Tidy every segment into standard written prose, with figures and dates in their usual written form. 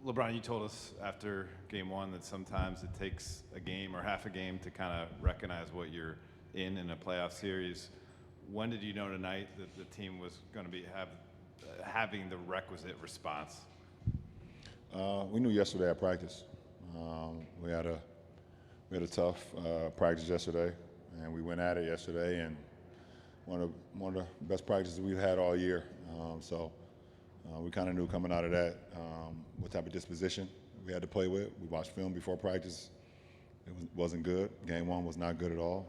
LeBron, you told us after game one that sometimes it takes a game or half a game to kind of recognize what you're in a playoff series. When did you know tonight that the team was going to be having the requisite response? We knew yesterday at practice. We had a tough practice yesterday, and we went at it yesterday, and one of the best practices we've had all year. We kind of knew coming out of that what type of disposition we had to play with. We watched film before practice. It wasn't good. Game one was not good at all.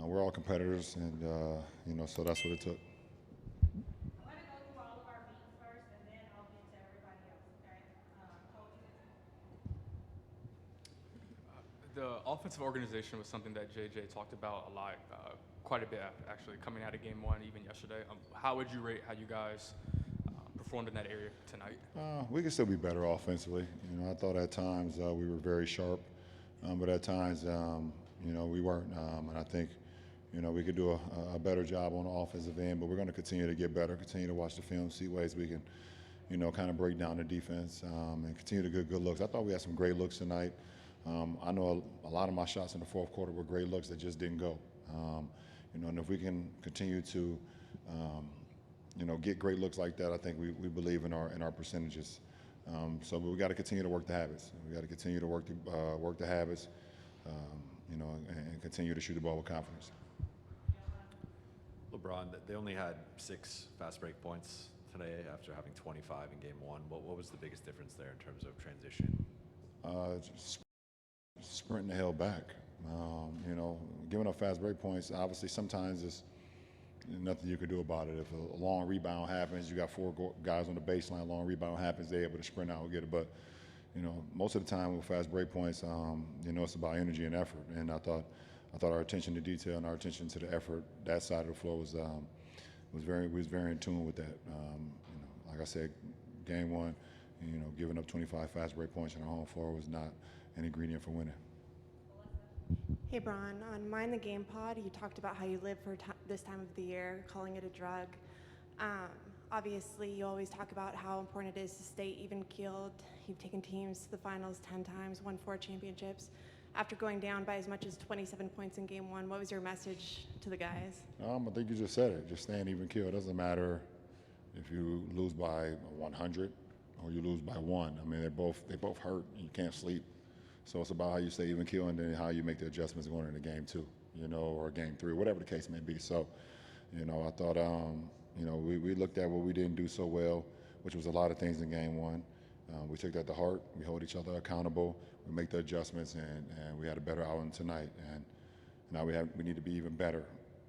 We're all competitors, and so that's what it took. I want to go through all of our meetings first, and then I'll get to everybody else. Okay, The offensive organization was something that JJ talked about a lot, quite a bit actually, coming out of game one, even yesterday. How would you rate how you guys performed in that area tonight? We could still be better offensively. I thought at times we were very sharp, but at times, we weren't. And I think, we could do a better job on the offensive end, but we're going to continue to get better, continue to watch the film, see ways we can, kind of break down the defense and continue to get good looks. I thought we had some great looks tonight. I know a lot of my shots in the fourth quarter were great looks that just didn't go. And if we can continue to, get great looks like that, I think we believe in our percentages. But we got to continue to work the habits. We got to continue to work the habits, and continue to shoot the ball with confidence. LeBron, they only had 6 fast break points today after having 25 in game one. What was the biggest difference there in terms of transition? Sprinting the hell back. Giving up fast break points, obviously sometimes there's nothing you can do about it. If a long rebound happens, you got 4 guys on the baseline, long rebound happens, they're able to sprint out and get it. But, most of the time with fast break points, it's about energy and effort. And I thought our attention to detail and our attention to the effort, that side of the floor was very in tune with that. Like I said, game one, giving up 25 fast break points on our home floor was not an ingredient for winning. Hey, Bron, on Mind the Game pod, you talked about how you live for this time of the year, calling it a drug. Obviously, you always talk about how important it is to stay even-keeled. You've taken teams to the finals 10 times, won 4 championships. After going down by as much as 27 points in game one, what was your message to the guys? I think you just said it, just staying even-keeled. It doesn't matter if you lose by 100 or you lose by 1. I mean, they both hurt. You can't sleep. So it's about how you stay even keel and then how you make the adjustments going into game 2, or game 3, whatever the case may be. So, I thought, we looked at what we didn't do so well, which was a lot of things in game 1. We took that to heart. We hold each other accountable. We make the adjustments, and we had a better outing tonight. And now we need to be even better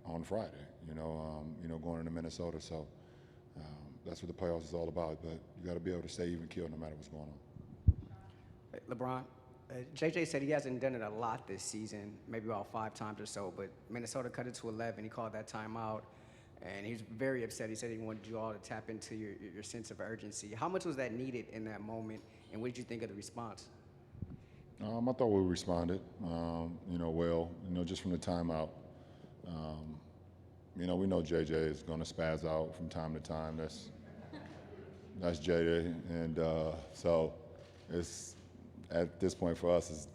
on Friday, going into Minnesota. So that's what the playoffs is all about. But you got to be able to stay even keel no matter what's going on. Hey, LeBron. JJ said he hasn't done it a lot this season, maybe about 5 times or so, but Minnesota cut it to 11. He called that timeout, and he was very upset. He said he wanted you all to tap into your sense of urgency. How much was that needed in that moment, and what did you think of the response? I thought we responded, well, just from the timeout. We know JJ is going to spaz out from time to time. That's JJ, and so it's. At this point for us is,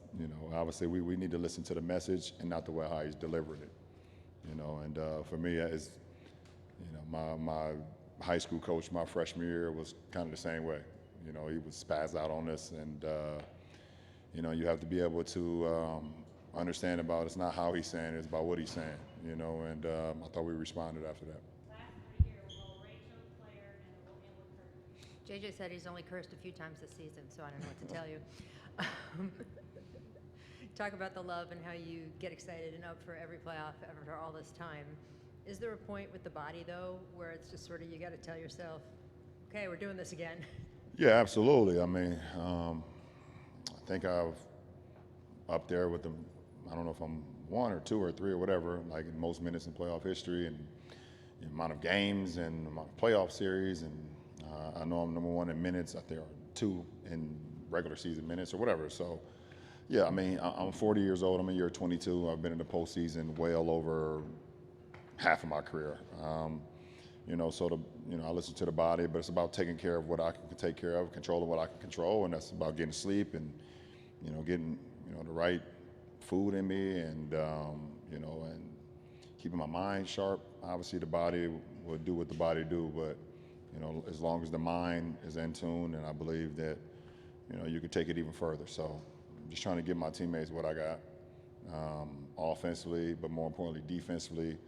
obviously we need to listen to the message and not the way how he's delivering it, and for me, it's, my high school coach my freshman year was kind of the same way. He would spaz out on us, and, you have to be able to understand about it's not how he's saying it, it's about what he's saying, and I thought we responded after that. last 3 years, will Rachel, Claire, and will JJ said he's only cursed a few times this season, so I don't know what to tell you. Talk about the love and how you get excited and up for every playoff after all this time. Is there a point with the body, though, where it's just sort of you got to tell yourself, okay, we're doing this again? Yeah, absolutely. I mean, I think I've up there with them. I don't know if I'm 1 or 2 or 3 or whatever, like in most minutes in playoff history and the amount of games and the amount of playoff series. And I know I'm number 1 in minutes. I think 2 in regular season minutes or whatever. So, yeah, I mean, I'm 40 years old. I'm in year 22. I've been in the postseason well over half of my career. I listen to the body, but it's about taking care of what I can take care of, controlling what I can control, and that's about getting sleep and, getting, the right food in me and, and keeping my mind sharp. Obviously, the body will do what the body do, but, as long as the mind is in tune, and I believe that, you can take it even further. So I'm just trying to give my teammates what I got, offensively, but more importantly, defensively.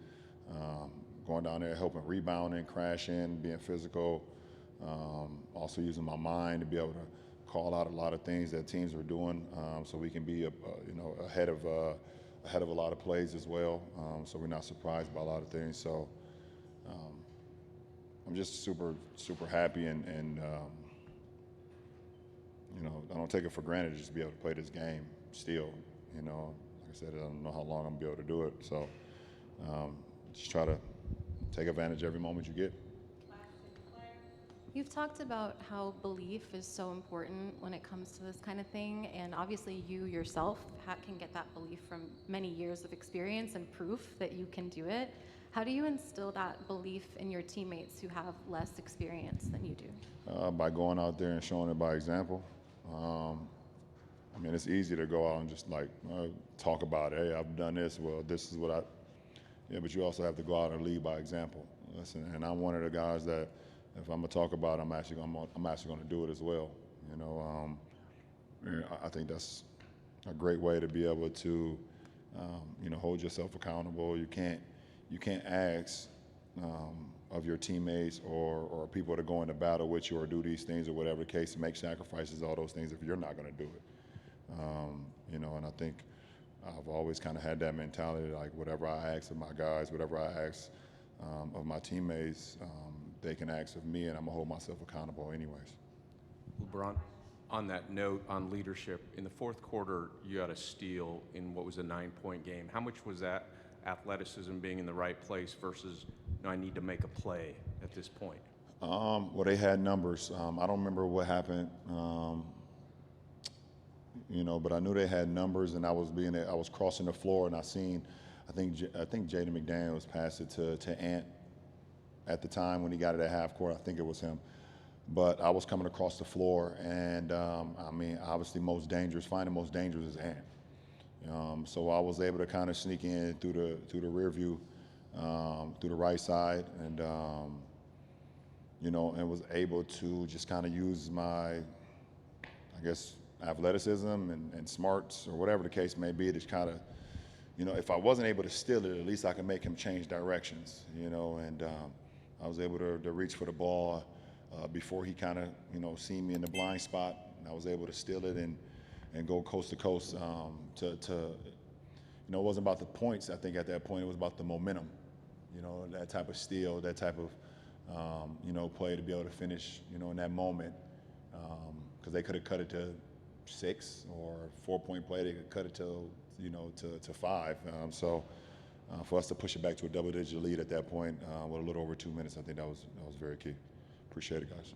Going down there, helping rebounding, crashing, being physical, also using my mind to be able to call out a lot of things that teams are doing, so we can be ahead of a lot of plays as well, so we're not surprised by a lot of things. So I'm just super happy, and I don't take it for granted just to be able to play this game still. Like I said, I don't know how long I'm gonna be able to do it, so just try to take advantage of every moment you get. You've talked about how belief is so important when it comes to this kind of thing, and obviously you yourself can get that belief from many years of experience and proof that you can do it. How do you instill that belief in your teammates who have less experience than you do? By going out there and showing it by example. It's easy to go out and just talk about it. Hey, I've done this. Well, this is what but you also have to go out and lead by example. Listen, and I'm one of the guys that if I'm gonna talk about it, I'm actually gonna do it as well. I think that's a great way to be able to, hold yourself accountable. You can't ask of your teammates or people that go into battle with you or do these things or whatever the case, to make sacrifices, all those things, if you're not gonna do it. And I think I've always kind of had that mentality, like whatever I ask of my guys, whatever I ask of my teammates, they can ask of me, and I'm gonna hold myself accountable anyways. LeBron, on that note, on leadership, in the fourth quarter, you had a steal in what was a 9-point game. How much was that athleticism, being in the right place, versus I need to make a play at this point? Well, they had numbers. I don't remember what happened. But I knew they had numbers, and I was crossing the floor, and I think Jaden McDaniels passed it to Ant at the time when he got it at half court. I think it was him. But I was coming across the floor, and obviously finding most dangerous is Ant. So I was able to kind of sneak in through the rear view, through the right side, and and was able to just kind of use my, athleticism and smarts, or whatever the case may be, to kind of, if I wasn't able to steal it, at least I could make him change directions, and I was able to reach for the ball before he kind of, seen me in the blind spot, and I was able to steal it and go coast to coast it wasn't about the points. I think at that point it was about the momentum, that type of steal, that type of, play to be able to finish, in that moment, because they could have cut it to 6 or 4-point play. They could cut it to 5. So for us to push it back to a double-digit lead at that point with a little over 2 minutes, I think that was very key. Appreciate it, guys.